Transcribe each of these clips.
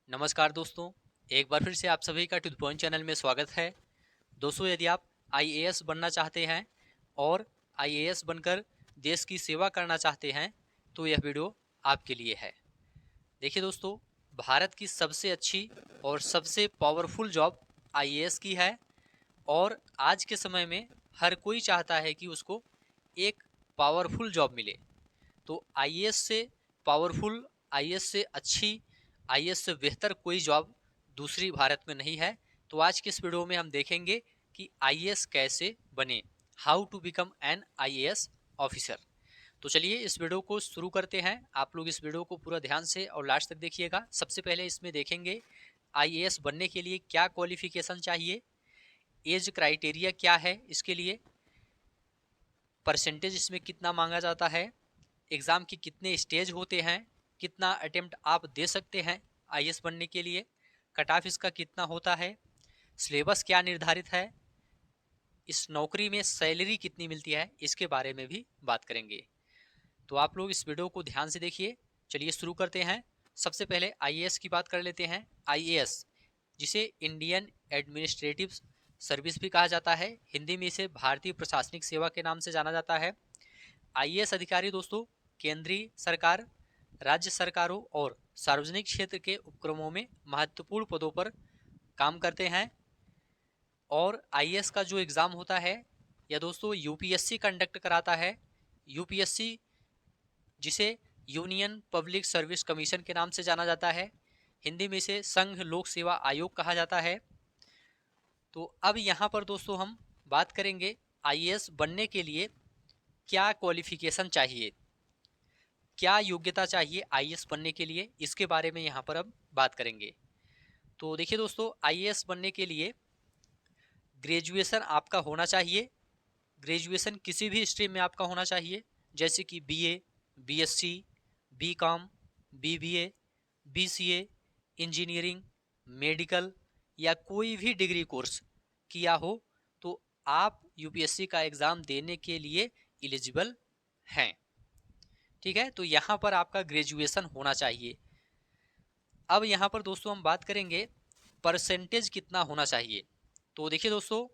नमस्कार दोस्तों, एक बार फिर से आप सभी का टू द पॉइंट चैनल में स्वागत है। दोस्तों, यदि आप आईएएस बनना चाहते हैं और आईएएस बनकर देश की सेवा करना चाहते हैं तो यह वीडियो आपके लिए है। देखिए दोस्तों, भारत की सबसे अच्छी और सबसे पावरफुल जॉब आईएएस की है और आज के समय में हर कोई चाहता है कि उसको एक पावरफुल जॉब मिले। तो आईएएस से पावरफुल, आईएएस से अच्छी, आईएएस से बेहतर कोई जॉब दूसरी भारत में नहीं है। तो आज के इस वीडियो में हम देखेंगे कि आईएएस कैसे बने, how to become an IAS officer. तो चलिए इस वीडियो को शुरू करते हैं। आप लोग इस वीडियो को पूरा ध्यान से और लास्ट तक देखिएगा। सबसे पहले इसमें देखेंगे आईएएस बनने के लिए क्या क्वालिफिकेशन चाहिए, एज क्राइटेरिया क्या है इसके लिए, परसेंटेज इसमें कितना मांगा जाता है, एग्ज़ाम के कितने स्टेज होते हैं, कितना अटेम्प्ट आप दे सकते हैं आईएएस बनने के लिए, कट ऑफ इसका कितना होता है, सिलेबस क्या निर्धारित है, इस नौकरी में सैलरी कितनी मिलती है, इसके बारे में भी बात करेंगे। तो आप लोग इस वीडियो को ध्यान से देखिए। चलिए शुरू करते हैं। सबसे पहले आईएएस की बात कर लेते हैं। आईएएस, जिसे इंडियन एडमिनिस्ट्रेटिव सर्विस भी कहा जाता है, हिंदी में इसे भारतीय प्रशासनिक सेवा के नाम से जाना जाता है। आईएएस अधिकारी दोस्तों केंद्रीय सरकार, राज्य सरकारों और सार्वजनिक क्षेत्र के उपक्रमों में महत्वपूर्ण पदों पर काम करते हैं। और आईएएस का जो एग्ज़ाम होता है यह दोस्तों यूपीएससी कंडक्ट कराता है। यूपीएससी, जिसे यूनियन पब्लिक सर्विस कमीशन के नाम से जाना जाता है, हिंदी में इसे संघ लोक सेवा आयोग कहा जाता है। तो अब यहाँ पर दोस्तों हम बात करेंगे आईएएस बनने के लिए क्या क्वालिफिकेशन चाहिए, क्या योग्यता चाहिए आईएएस बनने के लिए, इसके बारे में यहाँ पर अब बात करेंगे। तो देखिए दोस्तों, आईएएस बनने के लिए ग्रेजुएशन आपका होना चाहिए। ग्रेजुएशन किसी भी स्ट्रीम में आपका होना चाहिए, जैसे कि BA, BSc, BCom, BBA, BCA, engineering, medical या कोई भी डिग्री कोर्स किया हो तो आप यूपीएससी का एग्ज़ाम देने के लिए एलिजिबल हैं। ठीक है, तो यहाँ पर आपका ग्रेजुएशन होना चाहिए। अब यहाँ पर दोस्तों हम बात करेंगे परसेंटेज कितना होना चाहिए। तो देखिए दोस्तों,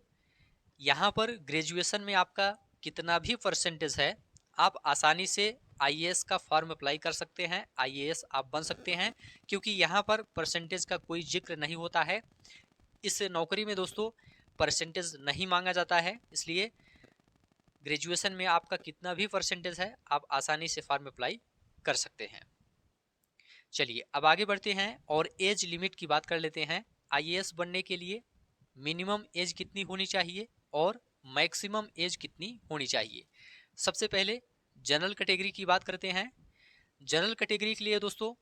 यहाँ पर ग्रेजुएशन में आपका कितना भी परसेंटेज है, आप आसानी से आईएएस का फॉर्म अप्लाई कर सकते हैं, आईएएस आप बन सकते हैं, क्योंकि यहाँ पर परसेंटेज का कोई जिक्र नहीं होता है। इस नौकरी में दोस्तों परसेंटेज नहीं मांगा जाता है, इसलिए ग्रेजुएशन में आपका कितना भी परसेंटेज है आप आसानी से फॉर्म अप्लाई कर सकते हैं। चलिए अब आगे बढ़ते हैं और एज लिमिट की बात कर लेते हैं। आईएएस बनने के लिए मिनिमम एज कितनी होनी चाहिए और मैक्सिमम एज कितनी होनी चाहिए। सबसे पहले जनरल कैटेगरी की बात करते हैं। जनरल कैटेगरी के लिए दोस्तों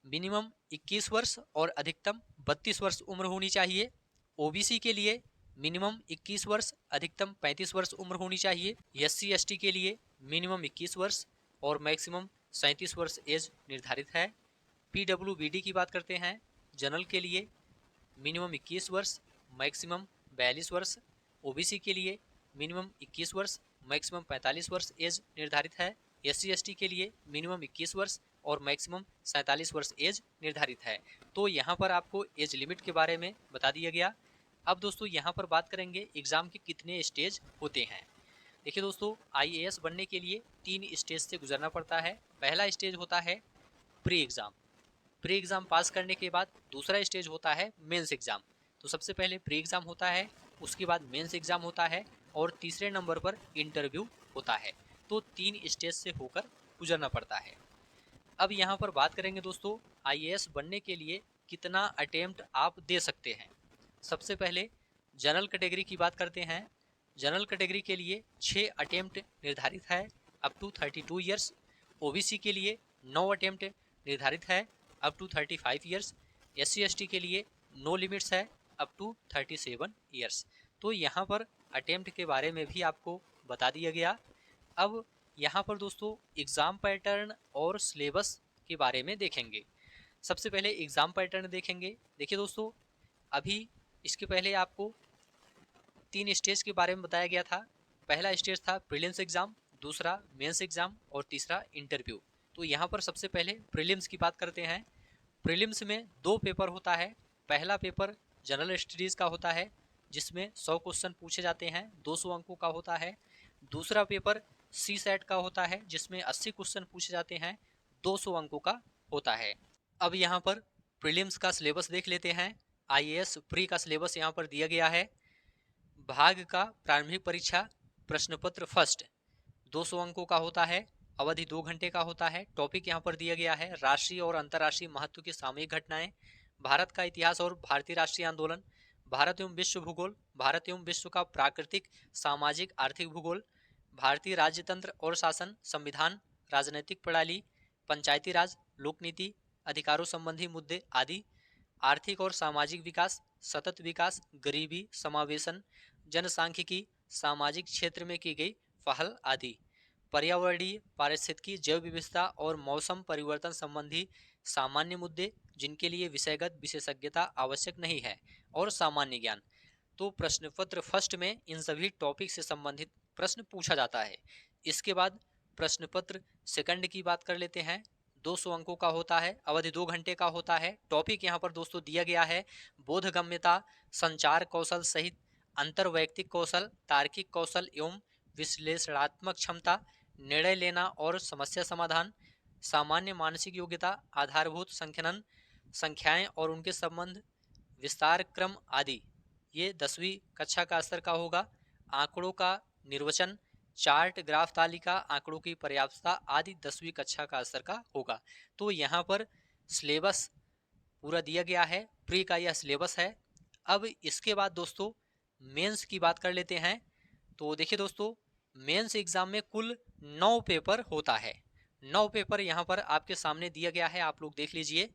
मिनिमम 21 वर्ष और अधिकतम 32 वर्ष उम्र होनी चाहिए। ओबीसी के लिए मिनिमम 21 वर्ष, अधिकतम 35 वर्ष उम्र होनी चाहिए। एससी एसटी के लिए मिनिमम 21 वर्ष और मैक्सिमम 37 वर्ष एज निर्धारित है। पीडब्ल्यूबीडी की बात करते हैं। जनरल के लिए मिनिमम 21 वर्ष, मैक्सिमम 42 वर्ष। ओबीसी के लिए मिनिमम 21 वर्ष, मैक्सिमम 45 वर्ष एज निर्धारित है। एससी एसटी के लिए मिनिमम 21 वर्ष और मैक्सिमम 47 वर्ष एज निर्धारित है। तो यहाँ पर आपको एज लिमिट के बारे में बता दिया गया। अब दोस्तों यहाँ पर बात करेंगे एग्ज़ाम के कितने स्टेज होते हैं। देखिए दोस्तों, आईएएस बनने के लिए 3 स्टेज से गुजरना पड़ता है। पहला स्टेज होता है pre exam. Pre exam pass करने के बाद दूसरा स्टेज होता है मेंस एग्ज़ाम। तो सबसे पहले प्री एग्ज़ाम होता है, उसके बाद मेंस एग्ज़ाम होता है और तीसरे नंबर पर इंटरव्यू होता है। तो 3 स्टेज से होकर गुजरना पड़ता है। अब यहाँ पर बात करेंगे दोस्तों आईएएस बनने के लिए कितना अटेम्प्ट आप दे सकते हैं। सबसे पहले जनरल कैटेगरी की बात करते हैं। जनरल कैटेगरी के लिए 6 अटेम्प्ट निर्धारित है, अप टू 32 ईयर्स। ओबीसी के लिए 9 अटेम्प्ट निर्धारित है, up to 35 years. SC ST के लिए नो लिमिट्स है, अप टू 37 ईयर्स। तो यहाँ पर अटेम्प्ट के बारे में भी आपको बता दिया गया। अब यहाँ पर दोस्तों एग्ज़ाम पैटर्न और सिलेबस के बारे में देखेंगे। सबसे पहले एग्ज़ाम पैटर्न देखेंगे। देखिए दोस्तों, अभी इसके पहले आपको 3 स्टेज के बारे में बताया गया था। पहला स्टेज था प्रीलिम्स एग्ज़ाम, दूसरा मेंस एग्ज़ाम और तीसरा इंटरव्यू। तो यहाँ पर सबसे पहले प्रीलिम्स की बात करते हैं। प्रीलिम्स में 2 पेपर होता है। पहला पेपर जनरल स्टडीज़ का होता है जिसमें 100 क्वेश्चन पूछे जाते हैं, 200 अंकों का होता है। दूसरा पेपर सी सेट का होता है जिसमें 80 क्वेश्चन पूछे जाते हैं, 200 अंकों का होता है। अब यहाँ पर प्रीलिम्स का सिलेबस देख लेते हैं। आईएएस प्री का सिलेबस यहाँ पर दिया गया है। भाग का प्रारंभिक परीक्षा प्रश्न पत्र फर्स्ट 200 अंकों का होता है, अवधि 2 घंटे का होता है। टॉपिक यहाँ पर दिया गया है राष्ट्रीय और अंतर्राष्ट्रीय महत्व की सामयिक घटनाएं, भारत का इतिहास और भारतीय राष्ट्रीय आंदोलन, भारत एवं विश्व भूगोल, भारत एवं विश्व का प्राकृतिक सामाजिक आर्थिक भूगोल, भारतीय राज्यतंत्र और शासन, संविधान, राजनीतिक प्रणाली, पंचायती राज, लोक नीति, अधिकारों संबंधी मुद्दे आदि, आर्थिक और सामाजिक विकास, सतत विकास, गरीबी समावेशन, जनसांख्यिकी, सामाजिक क्षेत्र में की गई पहल आदि, पर्यावरणीय पारिस्थितिकी, जैव विविधता और मौसम परिवर्तन संबंधी सामान्य मुद्दे जिनके लिए विषयगत विशेषज्ञता आवश्यक नहीं है, और सामान्य ज्ञान। तो प्रश्न पत्र फर्स्ट में इन सभी टॉपिक से संबंधित प्रश्न पूछा जाता है। इसके बाद प्रश्न पत्र सेकंड की बात कर लेते हैं। 200 अंकों का होता है, अवधि 2 घंटे का होता है। टॉपिक यहाँ पर दोस्तों दिया गया है बोधगम्यता, संचार कौशल सहित अंतर्वैयक्तिक कौशल, तार्किक कौशल एवं विश्लेषणात्मक क्षमता, निर्णय लेना और समस्या समाधान, सामान्य मानसिक योग्यता, आधारभूत संख्यानन, संख्याएं और उनके संबंध, विस्तार क्रम आदि। ये 10वीं कक्षा का स्तर का होगा। आंकड़ों का निर्वचन, चार्ट, ग्राफ तालिका, आंकड़ों की पर्याप्तता आदि 10वीं कक्षा का स्तर का होगा। तो यहाँ पर सिलेबस पूरा दिया गया है, प्री का यह सिलेबस है। अब इसके बाद दोस्तों मेंस की बात कर लेते हैं। तो देखिए दोस्तों, मेंस एग्जाम में कुल 9 पेपर होता है। 9 पेपर यहाँ पर आपके सामने दिया गया है, आप लोग देख लीजिए।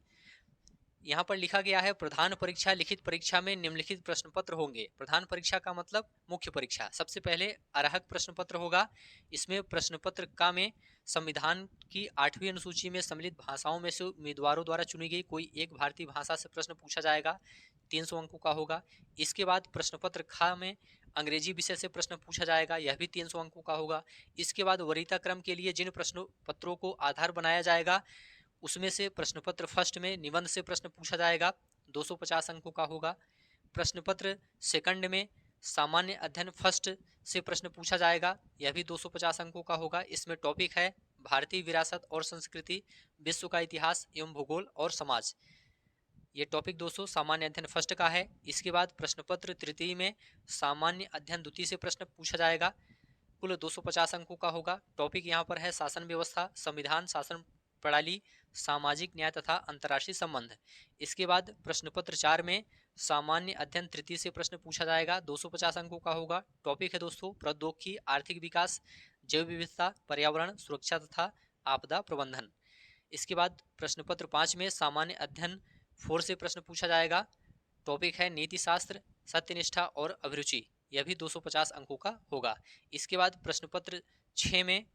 यहाँ पर लिखा गया है प्रधान परीक्षा लिखित परीक्षा में निम्नलिखित प्रश्न पत्र होंगे। प्रधान परीक्षा का मतलब मुख्य परीक्षा। सबसे पहले अर्हक प्रश्न पत्र होगा। इसमें प्रश्न पत्र का में संविधान की 8वीं अनुसूची में सम्मिलित भाषाओं में से उम्मीदवारों द्वारा चुनी गई कोई एक भारतीय भाषा से प्रश्न पूछा जाएगा, 300 अंकों का होगा। इसके बाद प्रश्न पत्र खा में अंग्रेजी विषय से प्रश्न पूछा जाएगा, यह भी 300 अंकों का होगा। इसके बाद वरीयता क्रम के लिए जिन प्रश्न पत्रों को आधार बनाया जाएगा उसमें से प्रश्न पत्र फर्स्ट में निबंध से प्रश्न पूछा जाएगा, 250 अंकों का होगा। प्रश्न पत्र सेकंड में सामान्य अध्ययन फर्स्ट से प्रश्न पूछा जाएगा, यह भी 250 अंकों का होगा। इसमें टॉपिक है भारतीय विरासत और संस्कृति, विश्व का इतिहास एवं भूगोल और समाज। ये टॉपिक दोस्तों सामान्य अध्ययन फर्स्ट का है। इसके बाद प्रश्न पत्र तृतीय में सामान्य अध्ययन द्वितीय से प्रश्न पूछा जाएगा, कुल 250 अंकों का होगा। टॉपिक यहाँ पर है शासन व्यवस्था, संविधान, शासन प्रणाली, सामाजिक न्याय तथा अंतर्राष्ट्रीय संबंध। इसके बाद प्रश्न पत्र 4 में सामान्य अध्ययन तृतीय से प्रश्न पूछा जाएगा, 250 अंकों का होगा। टॉपिक है दोस्तों प्रौद्योगिकी, आर्थिक विकास, जैव विविधता, पर्यावरण, सुरक्षा तथा आपदा प्रबंधन। इसके बाद प्रश्न पत्र 5 में सामान्य अध्ययन 4 से प्रश्न पूछा जाएगा। टॉपिक है नीति शास्त्र, सत्यनिष्ठा और अभिरुचि, यह भी 250 अंकों का होगा। इसके बाद प्रश्न पत्र 6 में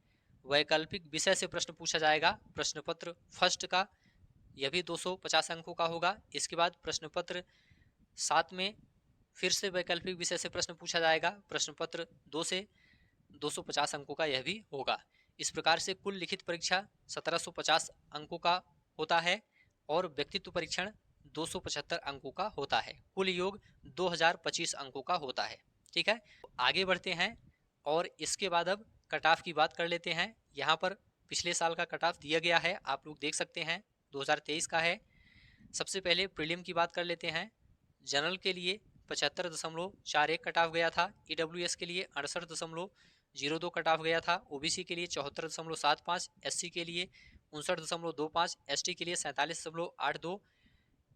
वैकल्पिक विषय से प्रश्न पूछा जाएगा, प्रश्न पत्र फर्स्ट का, यह भी 250 अंकों का होगा। इसके बाद प्रश्न पत्र 7 में फिर से वैकल्पिक विषय से प्रश्न पूछा जाएगा, प्रश्न पत्र 2 से 250 अंकों का यह भी होगा। इस प्रकार से कुल लिखित परीक्षा 1750 अंकों का होता है और व्यक्तित्व परीक्षण 275 अंकों का होता है। कुल योग 2025 अंकों का होता है। ठीक है, आगे बढ़ते हैं और इसके बाद अब कट ऑफ की बात कर लेते हैं। यहाँ पर पिछले साल का कट ऑफ दिया गया है, आप लोग देख सकते हैं, 2023 का है। सबसे पहले प्रीलिम की बात कर लेते हैं। जनरल के लिए 75.41 कट ऑफ गया था, ईडब्ल्यूएस के लिए 68.02 कट ऑफ गया था, ओबीसी के लिए 74.75, एससी के लिए 59.25, एसटी के लिए 47.82,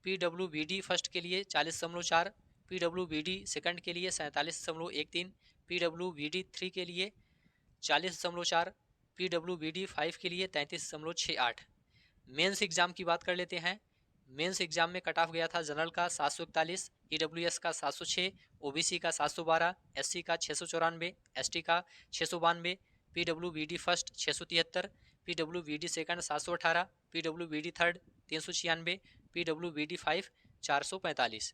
पीडब्ल्यूबीडी फर्स्ट के लिए 40.4, पीडब्ल्यूबीडी सेकंड के लिए 47.13, पीडब्ल्यूबीडी 3 के लिए 40.4, पीडब्ल्यूबीडी 5 के लिए 33.68। मेंस एग्जाम की बात कर लेते हैं। मेंस एग्जाम में कट ऑफ गया था जनरल का 741, ईडब्ल्यूएस का 706, ओबीसी का 712, एससी का 694, एसटी का 692, PWBD first 673, PWBD second 718, PWBD third 396, PWBD 5 445।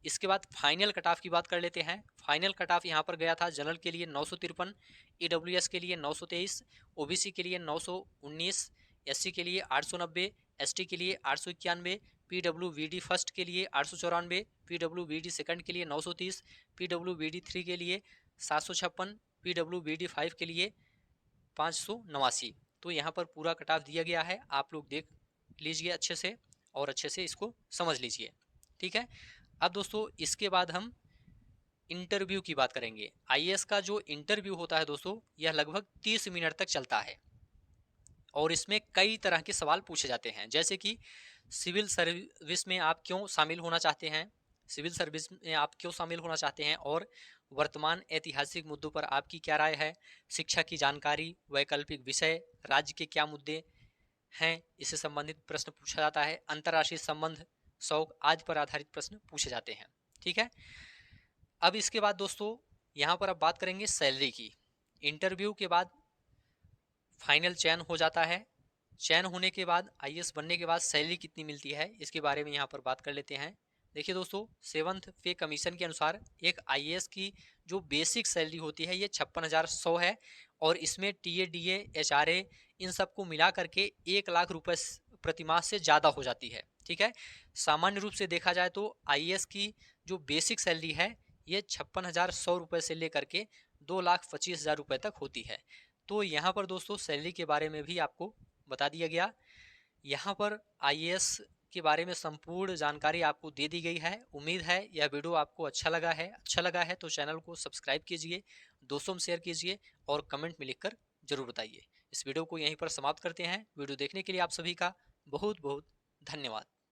इसके बाद फाइनल कट ऑफ की बात कर लेते हैं। फाइनल कट ऑफ यहाँ पर गया था जनरल के लिए 953, ईडब्ल्यूएस के लिए 923, ओबीसी के लिए 919, एससी के लिए 890, एसटी के लिए 891, PWBD फर्स्ट के लिए 894, PWBD सेकंड के लिए 930, PWBD 3 के लिए 756, PWBD 5 के लिए 589। तो यहाँ पर पूरा कट ऑफ दिया गया है, आप लोग देख लीजिए अच्छे से और अच्छे से इसको समझ लीजिए। ठीक है, अब दोस्तों इसके बाद हम इंटरव्यू की बात करेंगे। आईएएस का जो इंटरव्यू होता है दोस्तों, यह लगभग 30 मिनट तक चलता है और इसमें कई तरह के सवाल पूछे जाते हैं, जैसे कि सिविल सर्विस में आप क्यों शामिल होना चाहते हैं, सिविल सर्विस में आप क्यों शामिल होना चाहते हैं और वर्तमान ऐतिहासिक मुद्दों पर आपकी क्या राय है, शिक्षा की जानकारी, वैकल्पिक विषय, राज्य के क्या मुद्दे हैं, इससे संबंधित प्रश्न पूछा जाता है, अंतर्राष्ट्रीय संबंध, शौक आदि पर आधारित प्रश्न पूछे जाते हैं। ठीक है, अब इसके बाद दोस्तों यहाँ पर अब बात करेंगे सैलरी की। इंटरव्यू के बाद फाइनल चयन हो जाता है, चयन होने के बाद आईएएस बनने के बाद सैलरी कितनी मिलती है, इसके बारे में यहाँ पर बात कर लेते हैं। देखिए दोस्तों, 7th पे कमीशन के अनुसार एक आईएएस की जो बेसिक सैलरी होती है ये 56,100 है और इसमें टीए, डीए, एचआरए इन सबको मिला करके 1 लाख रुपए प्रति माह से ज़्यादा हो जाती है। ठीक है, सामान्य रूप से देखा जाए तो आईएएस की जो बेसिक सैलरी है ये 56,100 रुपये से लेकर के 2,25,000 रुपये तक होती है। तो यहाँ पर दोस्तों सैलरी के बारे में भी आपको बता दिया गया। यहाँ पर आईएएस के बारे में संपूर्ण जानकारी आपको दे दी गई है। उम्मीद है यह वीडियो आपको अच्छा लगा है तो चैनल को सब्सक्राइब कीजिए, दोस्तों में शेयर कीजिए और कमेंट में लिखकर जरूर बताइए। इस वीडियो को यहीं पर समाप्त करते हैं। वीडियो देखने के लिए आप सभी का बहुत बहुत धन्यवाद।